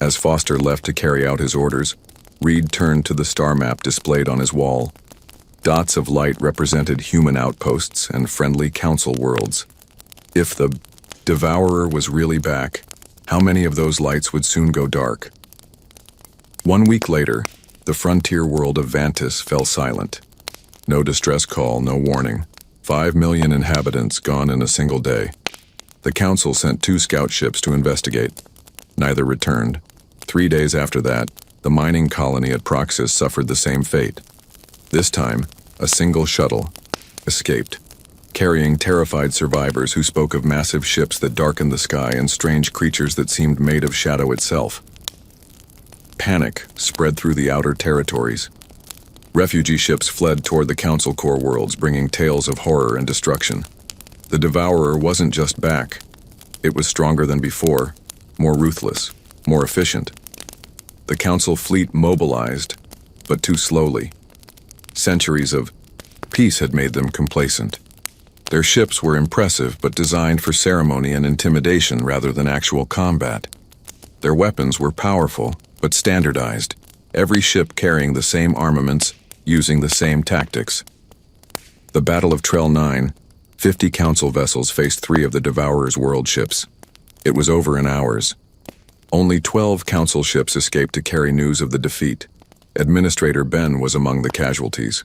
Speaker 1: As Foster left to carry out his orders, Reed turned to the star map displayed on his wall. Dots of light represented human outposts and friendly council worlds. If the Devourer was really back, how many of those lights would soon go dark? 1 week later, the frontier world of Vantis fell silent. No distress call, no warning. 5 million inhabitants gone in a single day. The council sent 2 scout ships to investigate. Neither returned. 3 days after that, the mining colony at Proxus suffered the same fate. This time, a single shuttle escaped, carrying terrified survivors who spoke of massive ships that darkened the sky and strange creatures that seemed made of shadow itself. Panic spread through the outer territories. Refugee ships fled toward the Council Core worlds, bringing tales of horror and destruction. The Devourer wasn't just back. It was stronger than before, more ruthless, more efficient. The Council fleet mobilized, but too slowly. Centuries of peace had made them complacent. Their ships were impressive, but designed for ceremony and intimidation rather than actual combat. Their weapons were powerful, but standardized, every ship carrying the same armaments, using the same tactics. The Battle of Trell 9, 50 Council vessels faced 3 of the Devourer's world ships. It was over in hours. Only 12 Council ships escaped to carry news of the defeat. Administrator Ben was among the casualties.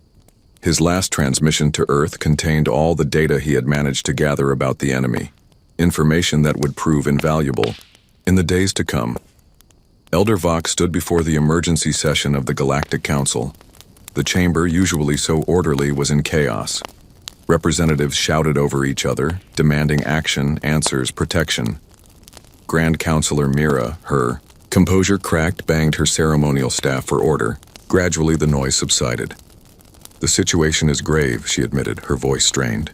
Speaker 1: His last transmission to Earth contained all the data he had managed to gather about the enemy, information that would prove invaluable in the days to come. Elder Vox stood before the emergency session of the Galactic Council. The chamber, usually so orderly, was in chaos. Representatives shouted over each other, demanding action, answers, protection. Grand Counselor Mira, her composure cracked, banged her ceremonial staff for order. Gradually, the noise subsided. "The situation is grave," she admitted, her voice strained.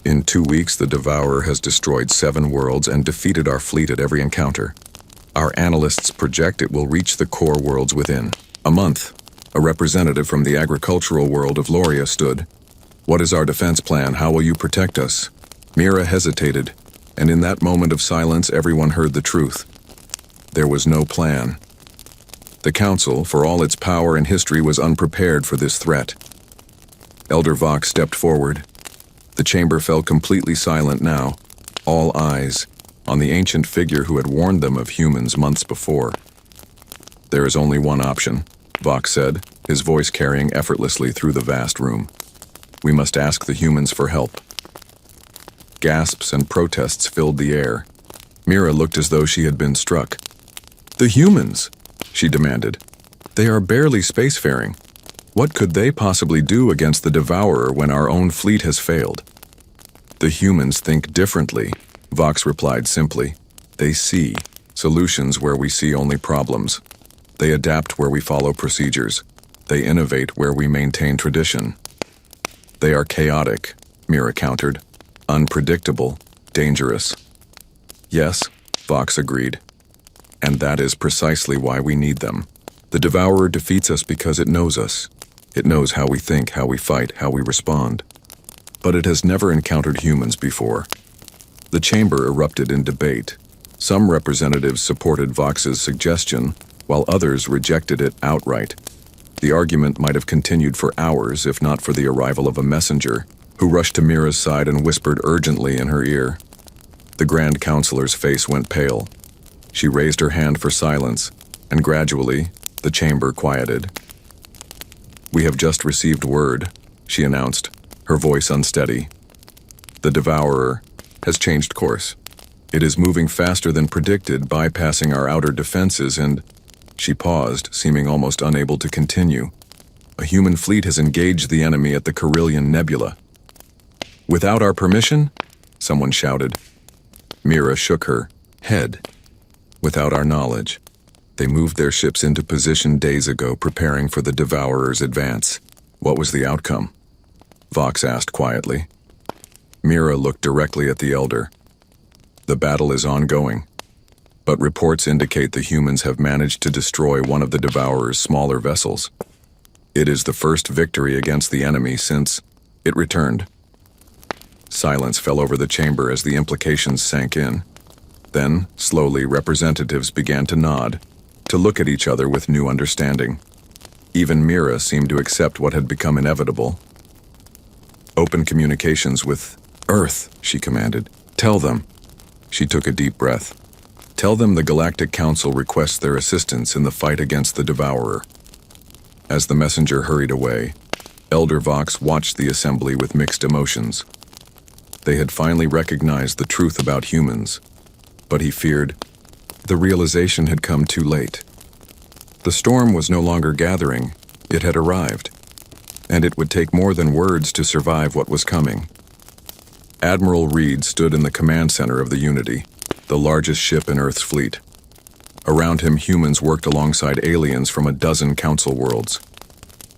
Speaker 1: "In 2 weeks, the Devourer has destroyed 7 worlds and defeated our fleet at every encounter. Our analysts project it will reach the core worlds within a month." A representative from the agricultural world of Loria stood. "What is our defense plan? How will you protect us?" Mira hesitated, and in that moment of silence, everyone heard the truth. There was no plan. The Council, for all its power and history, was unprepared for this threat. Elder Vox stepped forward. The chamber fell completely silent now, all eyes on the ancient figure who had warned them of humans months before. "There is only one option," Vox said, his voice carrying effortlessly through the vast room. "We must ask the humans for help." Gasps and protests filled the air. Mira looked as though she had been struck. "The humans?" she demanded. "They are barely spacefaring. What could they possibly do against the Devourer when our own fleet has failed?" "The humans think differently," Vox replied simply. "They see solutions where we see only problems. They adapt where we follow procedures. They innovate where we maintain tradition." "They are chaotic," Mira countered. "Unpredictable, dangerous." "Yes," Vox agreed. "And that is precisely why we need them. The Devourer defeats us because it knows us. It knows how we think, how we fight, how we respond. But it has never encountered humans before." The chamber erupted in debate. Some representatives supported Vox's suggestion, while others rejected it outright. The argument might have continued for hours if not for the arrival of a messenger, who rushed to Mira's side and whispered urgently in her ear. The Grand Counselor's face went pale. She raised her hand for silence, and gradually, the chamber quieted. "We have just received word," she announced, her voice unsteady. "The Devourer has changed course. It is moving faster than predicted, bypassing our outer defenses and—" She paused, seeming almost unable to continue. "A human fleet has engaged the enemy at the Carillion Nebula." "Without our permission?" someone shouted. Mira shook her head. "Without our knowledge. They moved their ships into position days ago, preparing for the Devourer's advance." "What was the outcome?" Vox asked quietly. Mira looked directly at the Elder. "The battle is ongoing, but reports indicate the humans have managed to destroy one of the Devourer's smaller vessels. It is the first victory against the enemy since it returned." Silence fell over the chamber as the implications sank in. Then, slowly, representatives began to nod, to look at each other with new understanding. Even Mira seemed to accept what had become inevitable. "Open communications with Earth," she commanded. "Tell them." She took a deep breath. "Tell them the Galactic Council requests their assistance in the fight against the Devourer." As the messenger hurried away, Elder Vox watched the assembly with mixed emotions. They had finally recognized the truth about humans, but he feared the realization had come too late. The storm was no longer gathering, it had arrived, and it would take more than words to survive what was coming. Admiral Reed stood in the command center of the Unity, the largest ship in Earth's fleet. Around him, humans worked alongside aliens from a dozen council worlds.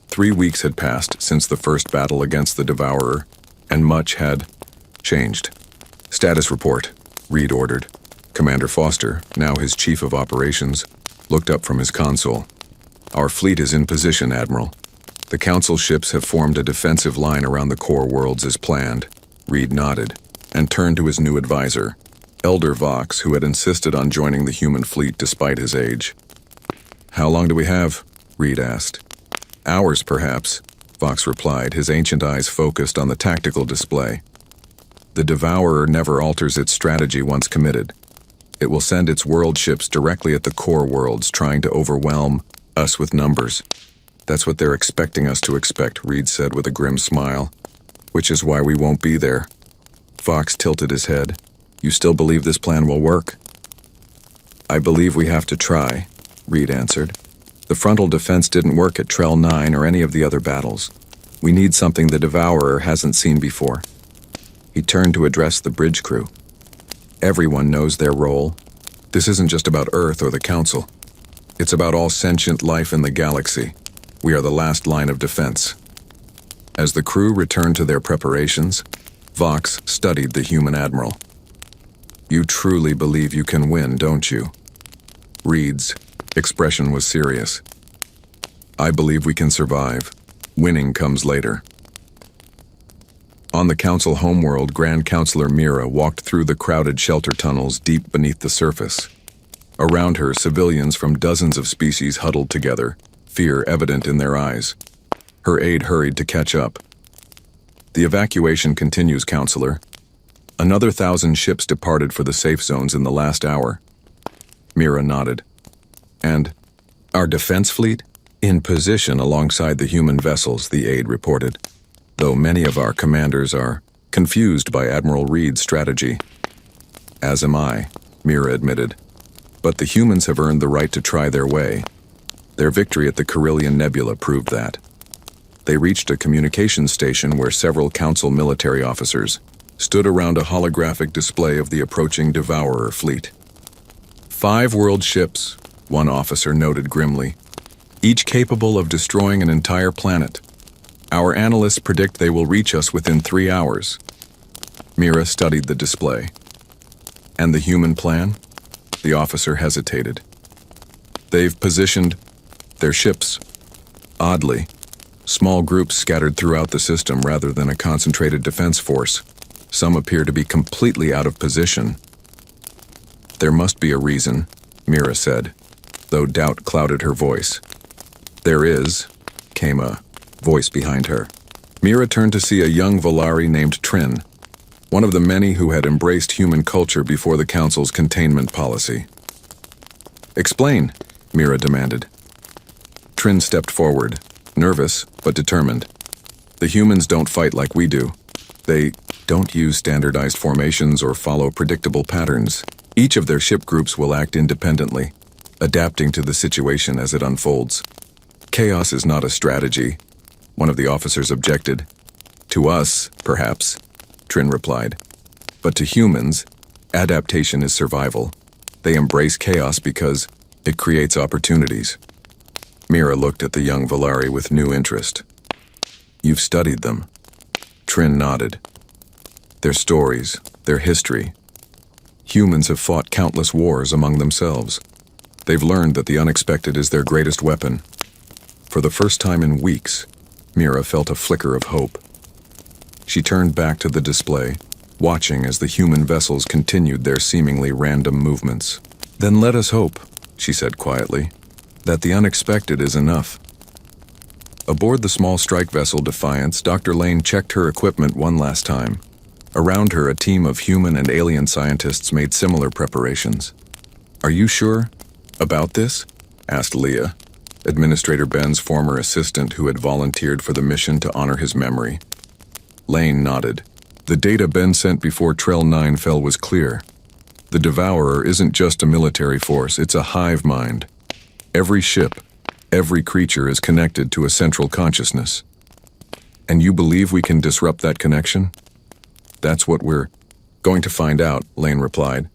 Speaker 1: 3 weeks had passed since the first battle against the Devourer, and much had changed. "Status report," Reed ordered. Commander Foster, now his chief of operations, looked up from his console. "Our fleet is in position, Admiral. The Council ships have formed a defensive line around the core worlds as planned." Reed nodded, and turned to his new advisor, Elder Vox, who had insisted on joining the human fleet despite his age. "How long do we have?" Reed asked. "Hours, perhaps," Vox replied, his ancient eyes focused on the tactical display. "The Devourer never alters its strategy once committed. It will send its world ships directly at the core worlds, trying to overwhelm us with numbers. That's what they're expecting us to expect," Reed said with a grim smile. "Which is why we won't be there." Vox tilted his head. "You still believe this plan will work?" "I believe we have to try," Reed answered. "The frontal defense didn't work at Trell 9 or any of the other battles. We need something the Devourer hasn't seen before." He turned to address the bridge crew. "Everyone knows their role. This isn't just about Earth or the Council. It's about all sentient life in the galaxy. We are the last line of defense." As the crew returned to their preparations, Vox studied the human admiral. "You truly believe you can win, don't you?" Reed's expression was serious. "I believe we can survive. Winning comes later." On the Council homeworld, Grand Counselor Mira walked through the crowded shelter tunnels deep beneath the surface. Around her, civilians from dozens of species huddled together, fear evident in their eyes. Her aide hurried to catch up. "The evacuation continues, Counselor. Another 1,000 ships departed for the safe zones in the last hour." Mira nodded. "And our defense fleet?" "In position alongside the human vessels," the aide reported, "though many of our commanders are confused by Admiral Reed's strategy." "As am I," Mira admitted. "But the humans have earned the right to try their way. Their victory at the Carillion Nebula proved that." They reached a communications station where several Council military officers stood around a holographic display of the approaching Devourer fleet. 5 world ships, one officer noted grimly, each capable of destroying an entire planet. Our analysts predict they will reach us within 3 hours. Mira studied the display. "And the human plan?" The officer hesitated. "They've positioned their ships oddly. Small groups scattered throughout the system rather than a concentrated defense force. Some appear to be completely out of position." "There must be a reason," Mira said, though doubt clouded her voice. "There is," came a voice behind her. Mira turned to see a young Volari named Trin, one of the many who had embraced human culture before the Council's containment policy. "Explain," Mira demanded. Trin stepped forward, nervous but determined. "The humans don't fight like we do. They don't use standardized formations or follow predictable patterns. Each of their ship groups will act independently, adapting to the situation as it unfolds. Chaos is not a strategy," one of the officers objected. "To us, perhaps," Trin replied. "But to humans, adaptation is survival. They embrace chaos because it creates opportunities." Mira looked at the young Volari with new interest. "You've studied them." Trin nodded. "Their stories, their history. Humans have fought countless wars among themselves. They've learned that the unexpected is their greatest weapon." For the first time in weeks, Mira felt a flicker of hope. She turned back to the display, watching as the human vessels continued their seemingly random movements. "Then let us hope," she said quietly, "that the unexpected is enough." Aboard the small strike vessel Defiance, Dr. Lane checked her equipment one last time. Around her, a team of human and alien scientists made similar preparations. "Are you sure about this?" asked Leah, Administrator Ben's former assistant who had volunteered for the mission to honor his memory. Lane nodded. "The data Ben sent before Trell 9 fell was clear. The Devourer isn't just a military force, it's a hive mind. Every ship, every creature is connected to a central consciousness. And you believe we can disrupt that connection?" "That's what we're going to find out," Lane replied.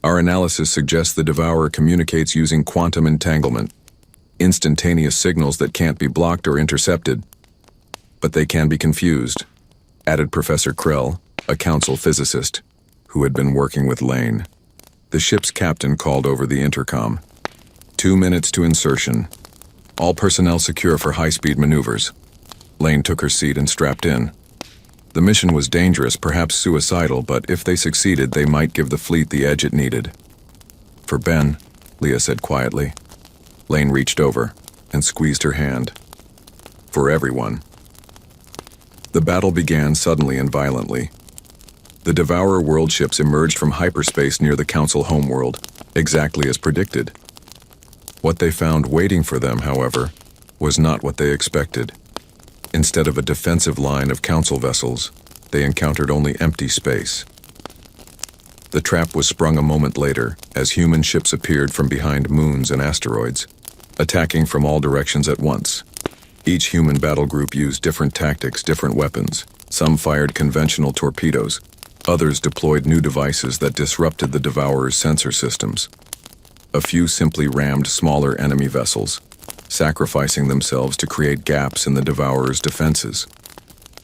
Speaker 1: "Our analysis suggests the Devourer communicates using quantum entanglement, instantaneous signals that can't be blocked or intercepted. But they can be confused," added Professor Krell, a council physicist, who had been working with Lane. The ship's captain called over the intercom. 2 minutes to insertion. All personnel secure for high-speed maneuvers." Lane took her seat and strapped in. The mission was dangerous, perhaps suicidal, but if they succeeded, they might give the fleet the edge it needed. "For Ben," Leah said quietly. Lane reached over and squeezed her hand. "For everyone." The battle began suddenly and violently. The Devourer world ships emerged from hyperspace near the Council homeworld, exactly as predicted. What they found waiting for them, however, was not what they expected. Instead of a defensive line of Council vessels, they encountered only empty space. The trap was sprung a moment later as human ships appeared from behind moons and asteroids, attacking from all directions at once. Each human battle group used different tactics, different weapons. Some fired conventional torpedoes. Others deployed new devices that disrupted the Devourer's sensor systems. A few simply rammed smaller enemy vessels, sacrificing themselves to create gaps in the Devourer's defenses.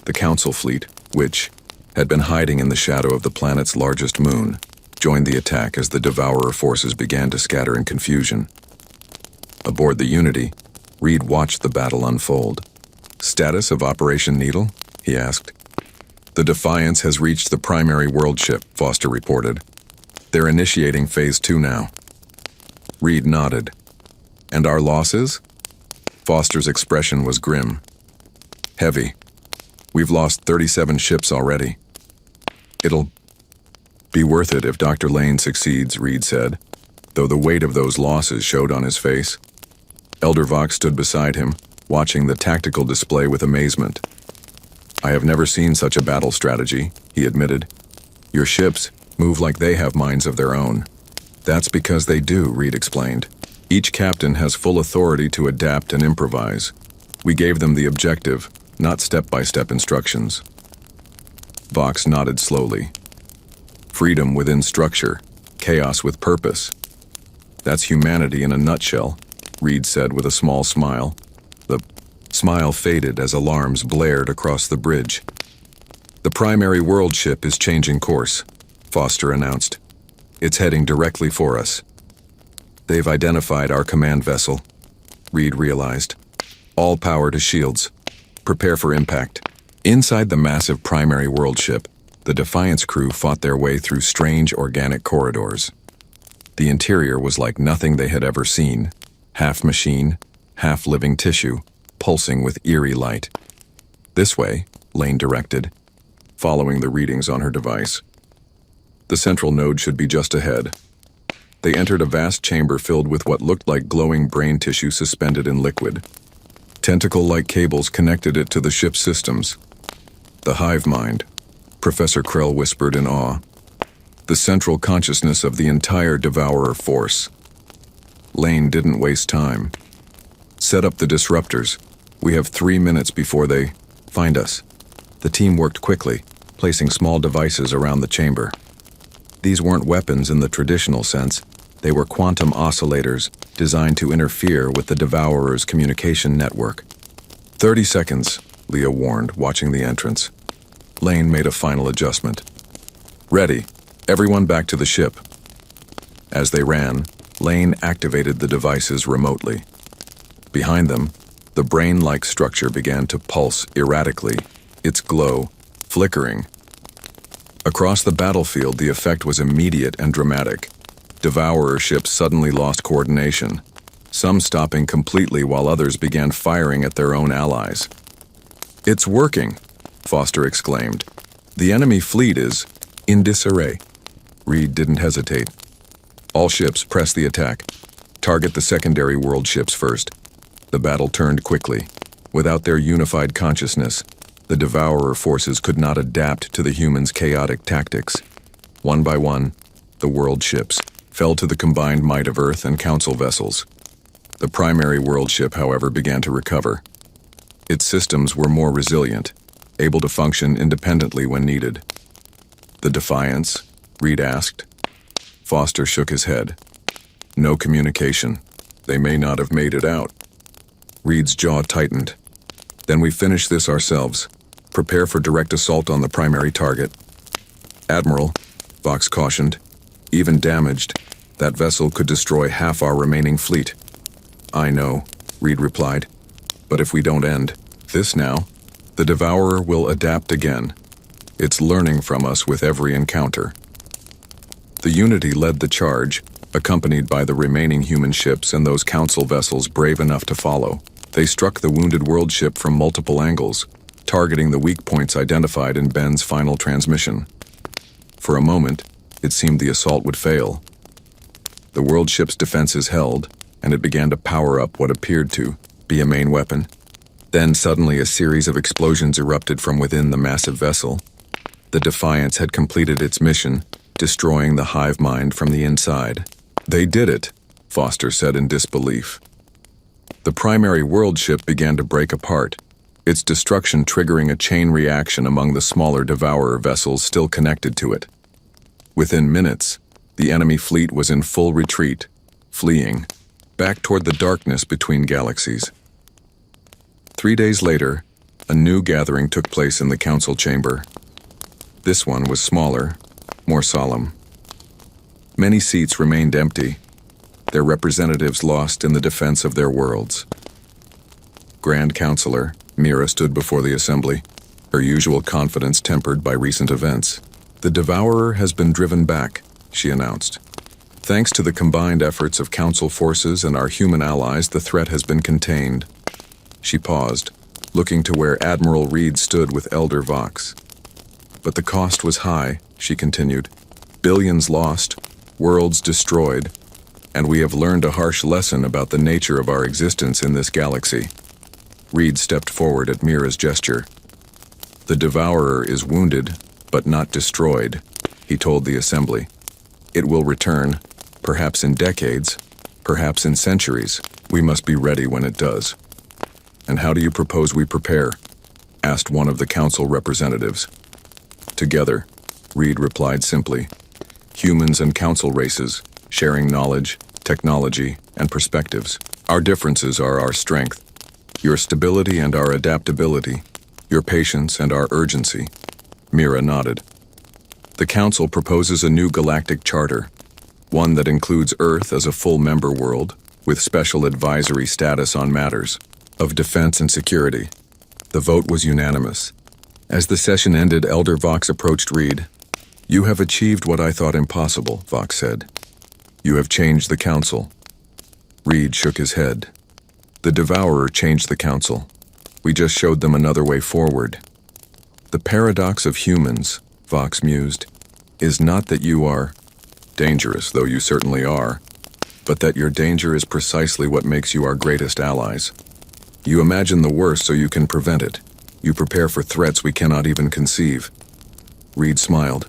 Speaker 1: The Council fleet, which had been hiding in the shadow of the planet's largest moon, joined the attack as the Devourer forces began to scatter in confusion. Aboard the Unity, Reed watched the battle unfold. "Status of Operation Needle?" he asked. "The Defiance has reached the primary world ship," Foster reported. "They're initiating Phase 2 now." Reed nodded. "And our losses?" Foster's expression was grim. "Heavy. We've lost 37 ships already." "It'll be worth it if Dr. Lane succeeds," Reed said, though the weight of those losses showed on his face. Elder Vox stood beside him, watching the tactical display with amazement. "I have never seen such a battle strategy," he admitted. "Your ships move like they have minds of their own." "That's because they do," Reed explained. "Each captain has full authority to adapt and improvise. We gave them the objective, not step-by-step instructions." Vox nodded slowly. "Freedom within structure, chaos with purpose. That's humanity in a nutshell," Reed said with a small smile. The smile faded as alarms blared across the bridge. "The primary world ship is changing course," Foster announced. "It's heading directly for us." "They've identified our command vessel," Reed realized. "All power to shields. Prepare for impact." Inside the massive primary world ship, the Defiance crew fought their way through strange organic corridors. The interior was like nothing they had ever seen, half machine, half living tissue, pulsing with eerie light. "This way," Lane directed, following the readings on her device. "The central node should be just ahead." They entered a vast chamber filled with what looked like glowing brain tissue suspended in liquid. Tentacle-like cables connected it to the ship's systems. "The hive mind," Professor Krell whispered in awe. "The central consciousness of the entire Devourer force." Lane didn't waste time. "Set up the disruptors. We have 3 minutes before they find us." The team worked quickly, placing small devices around the chamber. These weren't weapons in the traditional sense. They were quantum oscillators designed to interfere with the Devourer's communication network. 30 seconds, Leah warned, watching the entrance. Lane made a final adjustment. "Ready. Everyone back to the ship." As they ran, Lane activated the devices remotely. Behind them, the brain-like structure began to pulse erratically, its glow flickering. Across the battlefield, the effect was immediate and dramatic. Devourer ships suddenly lost coordination, some stopping completely while others began firing at their own allies. "It's working," Foster exclaimed. "The enemy fleet is in disarray." Reed didn't hesitate. "All ships, press the attack. Target the secondary world ships first." The battle turned quickly. Without their unified consciousness, the Devourer forces could not adapt to the humans' chaotic tactics. One by one, the world ships fell to the combined might of Earth and Council vessels. The primary world ship, however, began to recover. Its systems were more resilient, able to function independently when needed. "The Defiance?" Reed asked. Foster shook his head. "No communication. They may not have made it out." Reed's jaw tightened. "Then we finish this ourselves. Prepare for direct assault on the primary target." "Admiral," Vox cautioned, "even damaged, that vessel could destroy half our remaining fleet." "I know," Reed replied. "But if we don't end this now, the Devourer will adapt again. It's learning from us with every encounter." The Unity led the charge, accompanied by the remaining human ships and those Council vessels brave enough to follow. They struck the wounded world ship from multiple angles, targeting the weak points identified in Ben's final transmission. For a moment, it seemed the assault would fail. The world ship's defenses held, and it began to power up what appeared to be a main weapon. Then suddenly a series of explosions erupted from within the massive vessel. The Defiance had completed its mission, destroying the hive mind from the inside. They did it, Foster said in disbelief. The primary world ship began to break apart, its destruction triggering a chain reaction among the smaller Devourer vessels still connected to it. Within minutes, the enemy fleet was in full retreat, fleeing, back toward the darkness between galaxies. 3 days later, a new gathering took place in the council chamber. This one was smaller, more solemn. Many seats remained empty, their representatives lost in the defense of their worlds. Grand Counselor Mira stood before the assembly, her usual confidence tempered by recent events. "The Devourer has been driven back," she announced. "Thanks to the combined efforts of Council forces and our human allies, the threat has been contained." She paused, looking to where Admiral Reed stood with Elder Vox. "But the cost was high," she continued. "Billions lost, worlds destroyed, and we have learned a harsh lesson about the nature of our existence in this galaxy." Reed stepped forward at Mira's gesture. "The Devourer is wounded, but not destroyed," he told the assembly. "It will return, perhaps in decades, perhaps in centuries. We must be ready when it does." "And how do you propose we prepare?" asked one of the council representatives. "Together," Reed replied simply. "Humans and council races, sharing knowledge, technology, and perspectives. Our differences are our strength. Your stability and our adaptability, your patience and our urgency." Mira nodded. "The Council proposes a new galactic charter, one that includes Earth as a full member world, with special advisory status on matters of defense and security." The vote was unanimous. As the session ended, Elder Vox approached Reed. "You have achieved what I thought impossible," Vox said. "You have changed the Council." Reed shook his head. "The Devourer changed the Council. We just showed them another way forward." "The paradox of humans," Vox mused, "is not that you are dangerous, though you certainly are, but that your danger is precisely what makes you our greatest allies. You imagine the worst so you can prevent it. You prepare for threats we cannot even conceive." Reed smiled.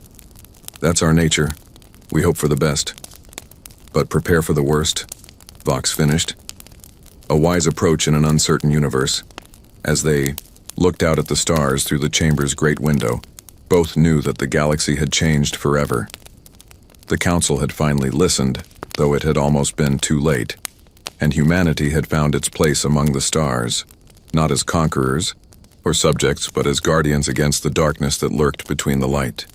Speaker 1: "That's our nature. We hope for the best. But prepare for the worst," Vox finished. "A wise approach in an uncertain universe." As they looked out at the stars through the chamber's great window, both knew that the galaxy had changed forever. The Council had finally listened, though it had almost been too late, and humanity had found its place among the stars, not as conquerors or subjects, but as guardians against the darkness that lurked between the light.